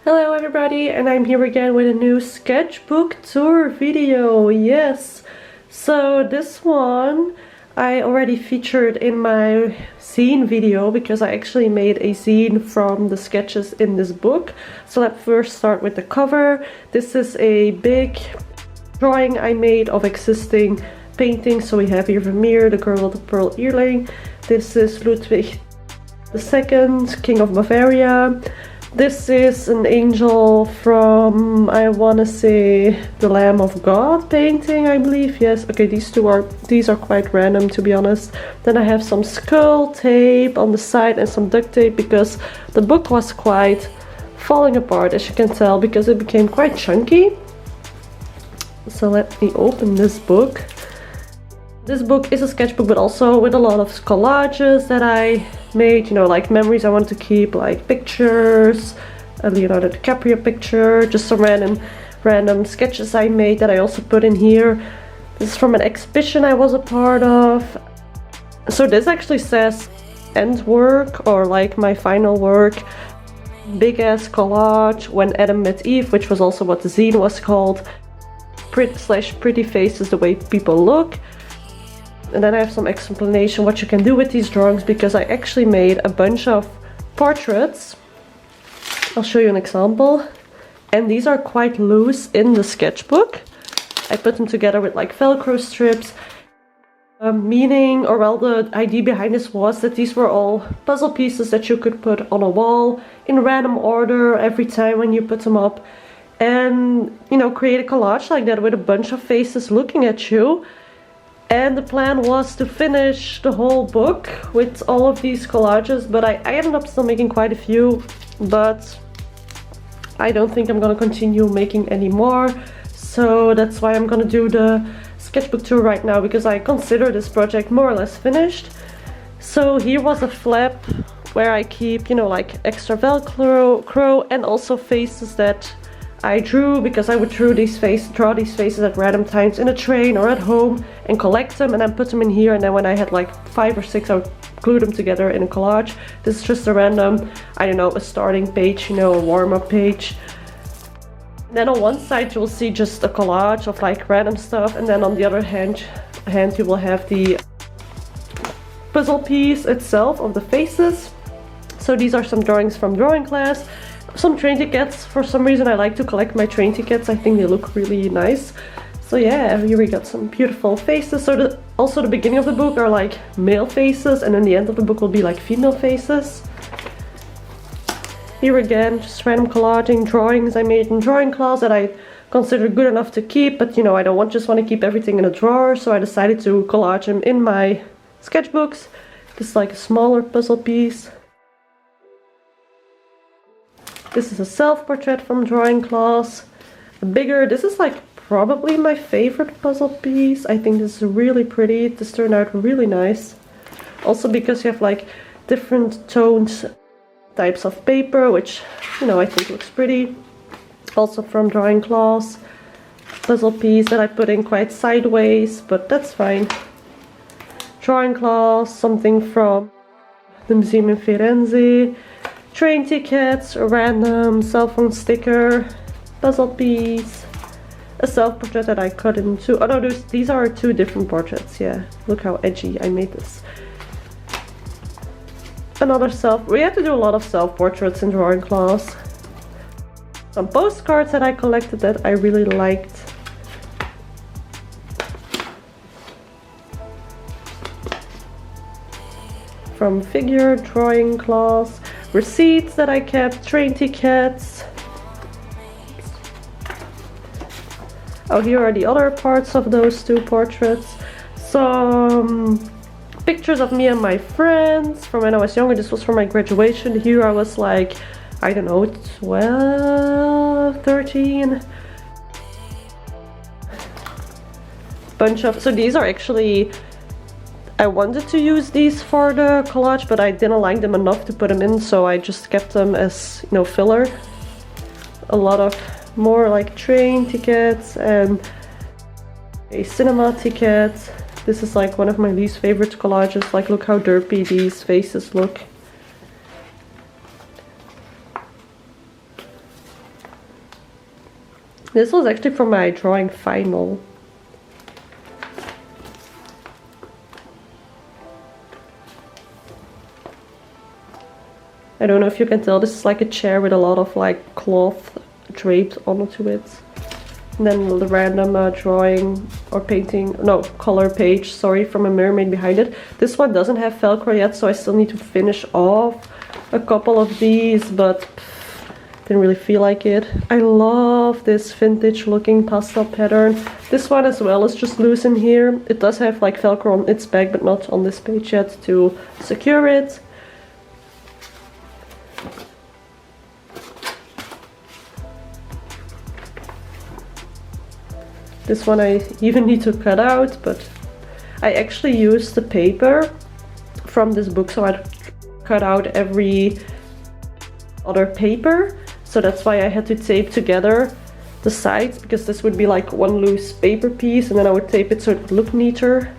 Hello everybody, and I'm here again with a new sketchbook tour video. Yes, so this one I already featured in my zine video because I actually made a zine from the sketches in this book. So let's first start with the cover. This is a big drawing I made of existing paintings. So we have here Vermeer, the girl with the pearl earring. This is Ludwig II, King of Bavaria. This is an angel from, I want to say, the Lamb of God painting, I believe. Yes, okay, these are quite random, to be honest. Then I have some skull tape on the side and some duct tape because the book was quite falling apart, as you can tell, because it became quite chunky. So let me open this book. This book is a sketchbook, but also with a lot of collages that I made, you know, like memories I want to keep, like pictures, a Leonardo DiCaprio picture, just some random sketches I made that I also put in here. This is from an exhibition I was a part of. So this actually says end work, or like my final work, big ass collage, When Adam Met Eve, which was also what the zine was called, pretty faces, the way people look. And then I have some explanation what you can do with these drawings, because I actually made a bunch of portraits. I'll show you an example. And these are quite loose in the sketchbook. I put them together with like Velcro strips. Meaning, or well, the idea behind this was that these were all puzzle pieces that you could put on a wall in random order every time when you put them up. And, you know, create a collage like that with a bunch of faces looking at you. And the plan was to finish the whole book with all of these collages, but I ended up still making quite a few, but I don't think I'm gonna continue making any more. So that's why I'm gonna do the sketchbook tour right now, because I consider this project more or less finished. So here was a flap where I keep, you know, like extra Velcro and also faces that I drew, because I would draw these faces at random times in a train or at home and collect them and then put them in here, and then when I had like 5 or 6 I would glue them together in a collage. This is just a random, I don't know, a starting page, you know, a warm-up page. And then on one side you will see just a collage of like random stuff, and then on the other hand you will have the puzzle piece itself of the faces. So these are some drawings from drawing class. Some train tickets. For some reason I like to collect my train tickets. I think they look really nice. So yeah, here we got some beautiful faces. So also the beginning of the book are like male faces, and then the end of the book will be like female faces. Here again, just random collaging drawings I made in drawing class that I consider good enough to keep, but you know, I don't just want to keep everything in a drawer, so I decided to collage them in my sketchbooks. This is like a smaller puzzle piece. This is a self-portrait from drawing class. A bigger, this is like probably my favorite puzzle piece. I think this is really pretty. This turned out really nice. Also because you have like different tones, types of paper, which, you know, I think looks pretty. Also from drawing class. Puzzle piece that I put in quite sideways, but that's fine. Drawing class, something from the museum in Firenze. Train tickets, a random cell phone sticker, puzzle piece, a self-portrait that I cut into. Oh no, these are 2 different portraits, yeah. Look how edgy I made this. We had to do a lot of self-portraits in drawing class. Some postcards that I collected that I really liked. From figure drawing class. Receipts that I kept, train tickets. Oh, here are the other parts of those 2 portraits. Some pictures of me and my friends from when I was younger. This was for my graduation. Here I was like, I don't know, 12, 13. So these are actually, I wanted to use these for the collage, but I didn't like them enough to put them in, so I just kept them as, you know, filler. A lot of more like train tickets and a cinema ticket. This is like one of my least favorite collages. Like, look how derpy these faces look. This was actually for my drawing final. I don't know if you can tell, this is like a chair with a lot of like cloth draped onto it. And then the random drawing or painting, no, color page, sorry, from a mermaid behind it. This one doesn't have Velcro yet, so I still need to finish off a couple of these, but didn't really feel like it. I love this vintage looking pastel pattern. This one as well is just loose in here. It does have like Velcro on its back, but not on this page yet to secure it. This one I even need to cut out, but I actually used the paper from this book, so I cut out every other paper. So that's why I had to tape together the sides, because this would be like one loose paper piece, and then I would tape it so it would look neater.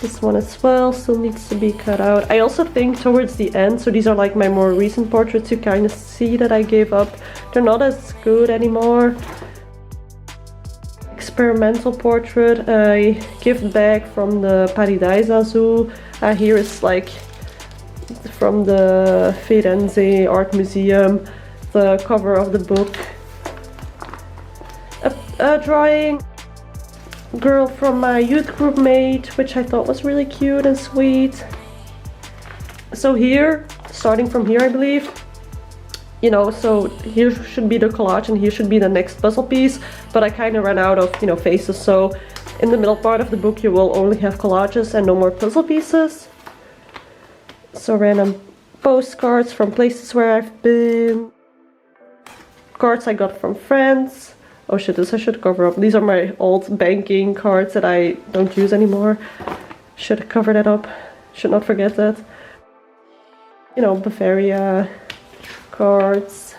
This one as well still needs to be cut out. I also think towards the end, so these are like my more recent portraits, you kind of see that I gave up. They're not as good anymore. Experimental portrait, I gift back from the Paradise Zoo. Here is like from the Firenze Art Museum, the cover of the book. A drawing girl from my youth group made, which I thought was really cute and sweet. So here, starting from here I believe, you know, so here should be the collage and here should be the next puzzle piece, but I kind of ran out of, you know, faces, so in the middle part of the book you will only have collages and no more puzzle pieces. So random postcards from places where I've been, cards I got from friends. Oh shit, this I should cover up. These are my old banking cards that I don't use anymore. Should cover that up. Should not forget that. You know, Bavaria cards.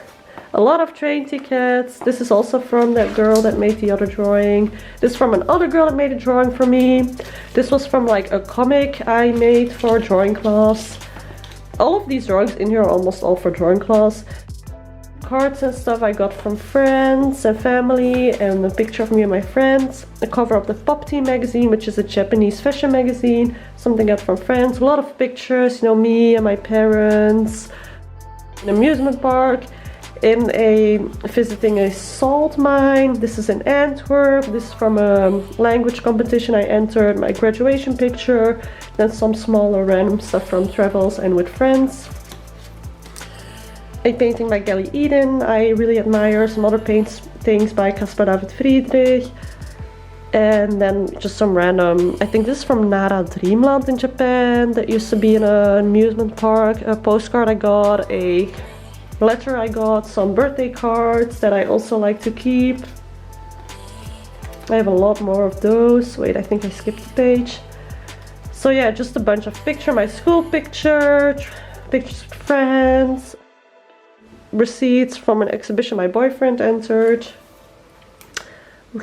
A lot of train tickets. This is also from that girl that made the other drawing. This is from another girl that made a drawing for me. This was from like a comic I made for drawing class. All of these drawings in here are almost all for drawing class. Cards and stuff I got from friends and family, and a picture of me and my friends. A cover of the Pop Tea magazine, which is a Japanese fashion magazine. Something I got from friends. A lot of pictures, you know, me and my parents. An amusement park. In a visiting a salt mine. This is in Antwerp. This is from a language competition I entered. My graduation picture. Then some smaller random stuff from travels and with friends. A painting by Kelly Eden I really admire. Some other paintings by Caspar David Friedrich. And then just some random, I think this is from Nara Dreamland in Japan. That used to be in an amusement park. A postcard I got, a letter I got, some birthday cards that I also like to keep. I have a lot more of those. Wait, I think I skipped a page. So yeah, just a bunch of pictures. My school picture, pictures with friends. Receipts from an exhibition my boyfriend entered.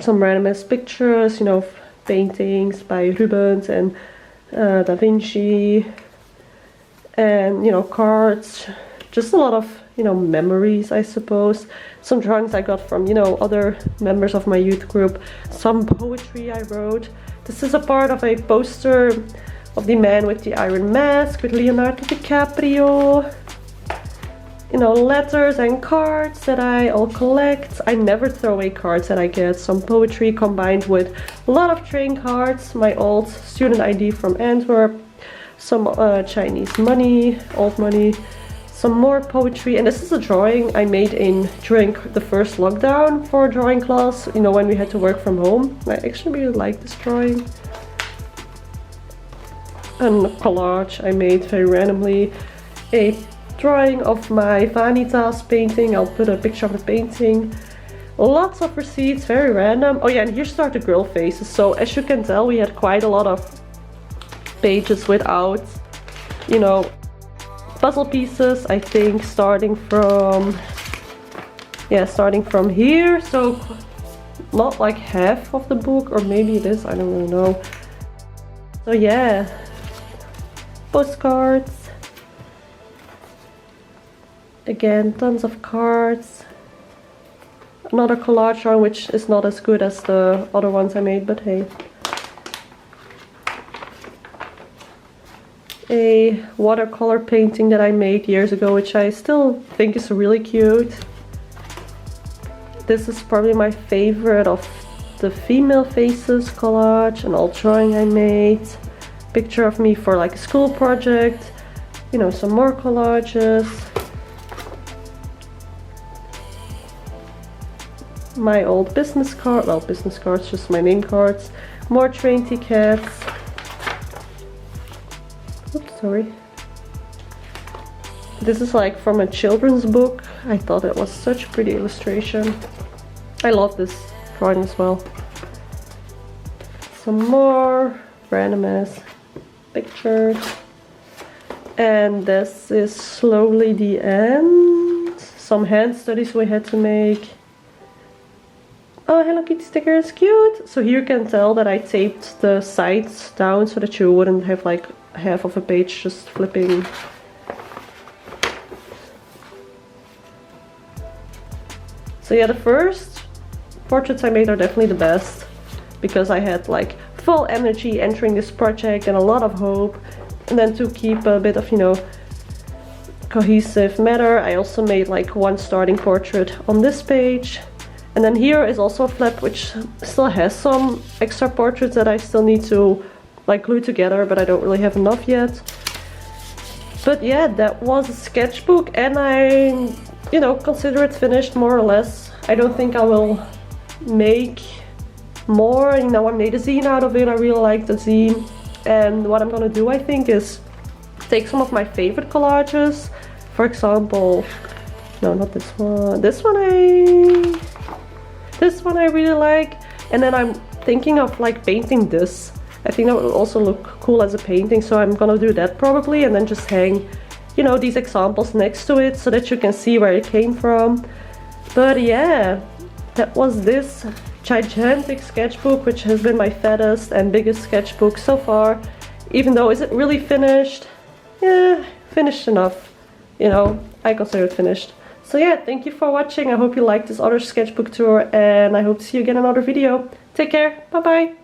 Some random ass pictures, you know, paintings by Rubens and Da Vinci. And, you know, cards. Just a lot of, you know, memories, I suppose. Some drawings I got from, you know, other members of my youth group. Some poetry I wrote. This is a part of a poster of the Man with the Iron Mask with Leonardo DiCaprio. You know, letters and cards that I all collect. I never throw away cards that I get. Some poetry combined with a lot of train cards. My old student ID from Antwerp. Some Chinese money, old money. Some more poetry. And this is a drawing I made during the first lockdown for drawing class. You know, when we had to work from home. I actually really like this drawing. And a collage I made very randomly. A drawing of my Vanitas painting. I'll put a picture of the painting. Lots of receipts, very random. Oh yeah, and here start the girl faces. So as you can tell, we had quite a lot of pages without, you know, puzzle pieces. I think starting from here. So not like half of the book, or maybe it is, I don't really know. So yeah, postcards. Again, tons of cards. another collage drawing, which is not as good as the other ones I made, but hey. A watercolor painting that I made years ago, which I still think is really cute. This is probably my favorite of the female faces collage, an old drawing I made. Picture of me for like a school project. You know, some more collages. My old business card, well, business cards, just my name cards. More train tickets. Oops, sorry. This is like from a children's book. I thought it was such a pretty illustration. I love this drawing as well. Some more random ass pictures. And this is slowly the end. Some hand studies we had to make. Oh, Hello Kitty sticker is cute! So here you can tell that I taped the sides down so that you wouldn't have like half of a page just flipping. So yeah, the first portraits I made are definitely the best, because I had like full energy entering this project and a lot of hope. And then to keep a bit of, you know, cohesive matter, I also made like one starting portrait on this page. And then here is also a flap which still has some extra portraits that I still need to like glue together, but I don't really have enough yet. But yeah, that was a sketchbook, and I, you know, consider it finished more or less. I don't think I will make more. You know, I made a zine out of it. I really like the zine. And what I'm gonna do, I think, is take some of my favorite collages. For example, no, not this one. This one I really like. And then I'm thinking of like painting this. I think that would also look cool as a painting, so I'm gonna do that probably, and then just hang, you know, these examples next to it so that you can see where it came from. But yeah, that was this gigantic sketchbook, which has been my fattest and biggest sketchbook so far. Even though, is it really finished? Yeah, finished enough. You know, I consider it finished. So yeah, thank you for watching. I hope you liked this other sketchbook tour, and I hope to see you again in another video. Take care, bye bye!